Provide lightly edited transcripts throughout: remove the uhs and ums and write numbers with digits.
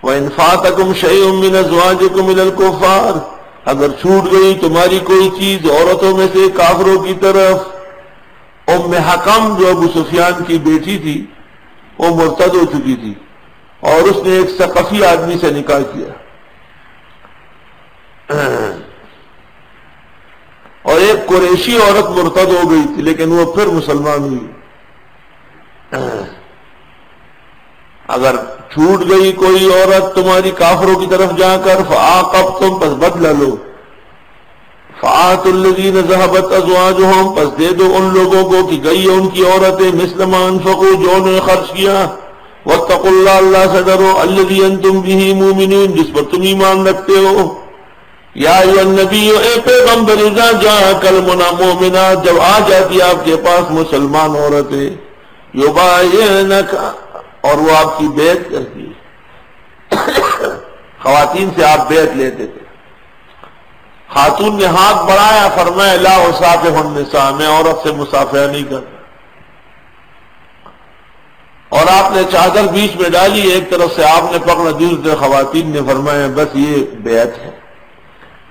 وَإِنْ فَاتَكُمْ شَيْءٌ مِّنْ أَزْوَاجِكُمْ إِلَى الْكُفَّارِ، اگر چھوٹ گئی تمہاری کوئی چیز عورتوں میں سے کافروں کی طرف. ام حکم جو ابو سفیان کی بیٹی تھی وہ مرتد ہو چکی تھی اور اس نے ایک ثقفی آدمی سے نکاح کیا، اور ایک قریشی عورت مرتد ہو گئی تھی لیکن وہ پھر مسلمان ہوئی. اگر چھوٹ گئی کوئی عورت تمہاری کافروں کی طرف جا کر فعاقبتم، پس بدلہ لو. فآتوا الذین ذهبت ازواجهم، پس دے دو ان لوگوں کو کہ گئی ان کی عورتیں مثل ما انفقوا، جو انہوں نے خرچ کیا. واتقوا اللہ، اللہ سے ڈرو. الذی انتم به مؤمنون، جس پر تم ایمان رکھتے ہو. یا ایھا النبی، اے پیغمبر، اذا جاءک المؤمنات، جب آ جاتی آپ کے پاس مسلمان عورتیں، یبایعنک، اور وہ آپ کی بیعت کرتی ہے. خواتین سے آپ بیعت لیتے تھے. خاتون نے ہاتھ بڑھایا، فرمایا لا اصافح النساء، میں عورت سے مصافحہ نہیں کرتا. اور آپ نے چادر بیچ میں ڈالی، ایک طرف سے آپ نے پکڑا، دوسری طرف خواتین نے فرمایا بس یہ بیعت ہے.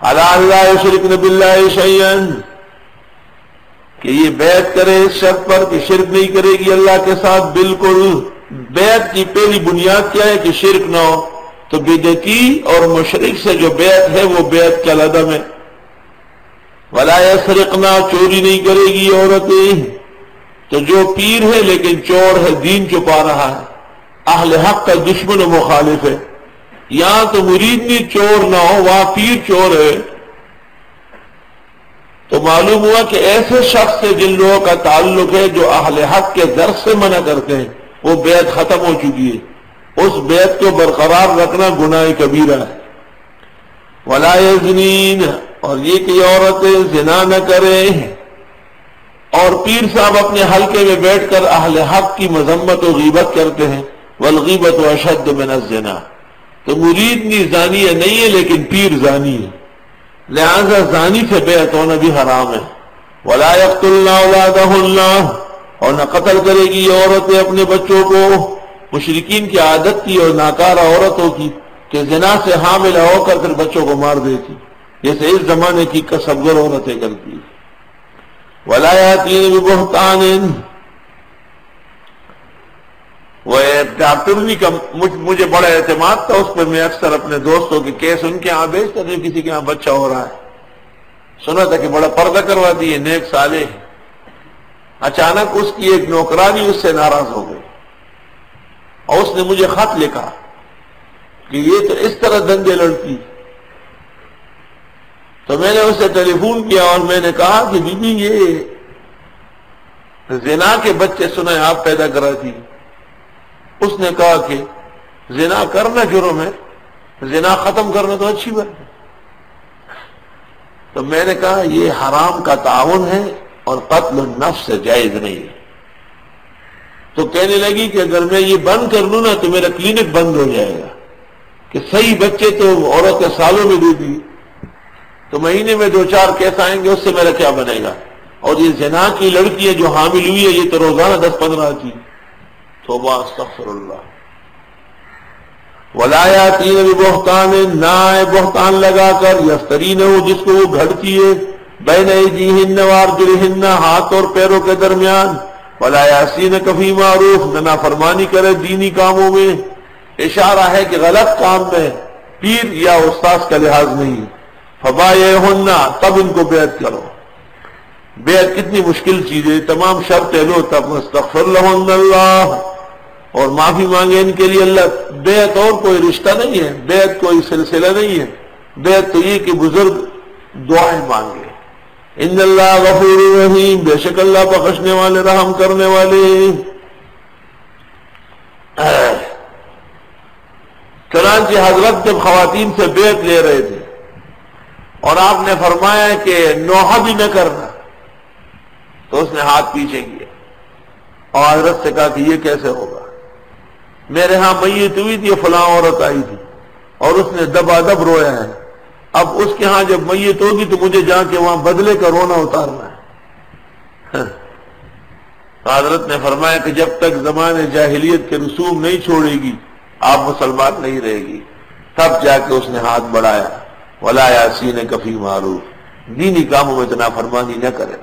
الا لا یشرکن باللہ شیئا، کہ یہ بیعت کرے اس شرط پر کہ شرک نہیں کرے گی اللہ کے ساتھ بالکل. بیعت کی پہلی بنیاد کیا ہے کہ شرک نہ ہو. تو بدعتی اور مشرک سے جو بیعت ہے وہ بیعت کا عدم ہے. ولا یسرقنا، چوری نہیں کرے گی عورتیں. تو جو پیر ہے لیکن چور ہے، دین چھپا رہا ہے، اہل حق کا دشمن و مخالف ہے. یہاں تو مرید نہیں چور نہ ہو، وہاں پیر چور ہے. تو معلوم ہوا کہ ایسے شخص سے جن لوگوں کا تعلق ہے جو اہل حق کے درس سے منع کرتے ہیں، وہ بیعت ختم ہو چکی ہے. اس بیعت کو برقرار رکھنا گناہ کبیرہ ہے. ولا یزنین، اور یہ کہ عورتیں زنا نہ کریں. اور پیر صاحب اپنے حلقے میں بیٹھ کر اہل حق کی مذمت و غیبت کرتے ہیں. والغیبت اشد من الزنا، تو مرید نہیں زانی ہے نہیں ہے لیکن پیر زانی ہے، لہذا زانی سے بیعت ہونا بھی حرام ہے. ولا یقتلن اولادہن، اور نہ قتل کرے گی یہ عورتیں اپنے بچوں کو. مشرکین کی عادت تھی اور ناکارہ عورتوں کی کہ زنا سے حاملہ ہو کر پھر بچوں کو مار دیتی، جیسے اس زمانے کی کسبگر عورتیں کرتی. ولا یاتین ببہتان، وہ ڈاکٹرنی کا مجھے بڑا اعتماد تھا اس پر. میں اکثر اپنے دوستوں کے کیس ان کے ہاں بھیجتا تھا، کسی کے ہاں بچہ ہو رہا ہے، سنا تھا کہ بڑا پردہ کروا دیے، نیک صالح. اچانک اس کی ایک نوکرانی اس سے ناراض ہو گئی اور اس نے مجھے خط لکھا کہ یہ تو اس طرح دنگے لڑتی. تو میں نے اسے ٹیلی فون کیا اور میں نے کہا کہ بی بی یہ زنا کے بچے سنا آپ پیدا کراتی. اس نے کہا کہ زنا کرنا جرم ہے، زنا ختم کرنا تو اچھی بات ہے. تو میں نے کہا یہ حرام کا تعاون ہے اور قتل النفس سے جائز نہیں ہے. تو کہنے لگی کہ اگر میں یہ بند کر لوں نا تو میرا کلینک بند ہو جائے گا، کہ صحیح بچے تو عورتیں سالوں میں دے دی، تو مہینے میں 2-4 کیس آئیں گے، اس سے میرا کیا بنے گا. اور یہ زنا کی لڑکی ہے جو حامل ہوئی ہے، یہ تو روزانہ 10-15 آتی. توبہ استغفر اللہ. ولا یاتین ببہتان، نہ آئے بہتان لگا کر، یفترینہ، جس کو وہ گھڑتی ہے، بین ایدیہن وارجلہن، ہاتھ اور پیروں کے درمیان. ولا یعصینک فی معروف، نہ نافرمانی کرے دینی کاموں میں. اشارہ ہے کہ غلط کام میں پیر یا استاذ کا لحاظ نہیں. فبایعہن، تب ان کو بیعت کرو. بیعت کتنی مشکل چیز ہے، تمام شرطیں لو تب. استغفر لہن اللہ، اور معافی مانگے ان کے لیے اللہ. بیعت اور کوئی رشتہ نہیں ہے، بیعت کوئی سلسلہ نہیں ہے. بیعت تو یہ کہ بزرگ دعائیں مانگے. ان اللہ غفور رحیم، بے شک اللہ بخشنے والے رحم کرنے والے. چنانچہ حضرت جب خواتین سے بیعت لے رہے تھے اور آپ نے فرمایا کہ نوحہ بھی نہ کرنا، تو اس نے ہاتھ پیچھے کیا اور حضرت سے کہا کہ یہ کیسے ہوگا، میرے ہاں میت ہوئی تھی، فلاں عورت آئی تھی اور اس نے دبا دب رویا ہے، اب اس کے ہاں جب میت ہوگی تو مجھے جا کے وہاں بدلے کا رونا اتارنا ہے. تو حضرت نے فرمایا کہ جب تک زمانے جاہلیت کے رسوم نہیں چھوڑے گی آپ مسلمان نہیں رہے گی۔ تب جا کے اس نے ہاتھ بڑھایا، ولا یاسین کفی معروف، دینی کاموں میں نافرمانی نہ کرے۔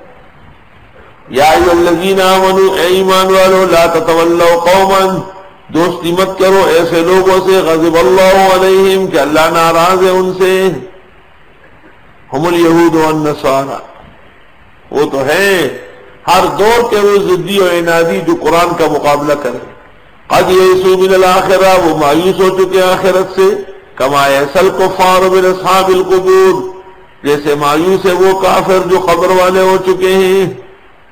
یا ایھا الذین آمنوا، اے ایمان والو، لا تتولوا قوما، دوستی مت کرو ایسے لوگوں سے غضب اللہ علیہم کہ اللہ ناراض ہے ان سے، ہم الیہود والنصارى، وہ تو ہیں ہر دور کے وہ ضدی و عنادی جو قرآن کا مقابلہ کرے۔ قد یئسوا من الآخرہ، وہ مایوس ہو چکے آخرت سے، کما یئس الکفار من اصحاب القبور، جیسے مایوس ہے وہ کافر جو قبر والے ہو چکے ہیں۔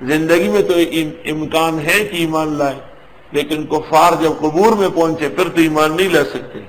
زندگی میں تو امکان ہے کہ ایمان لائے، لیکن کفار جب قبور میں پہنچے پھر تو ایمان نہیں لا سکتے۔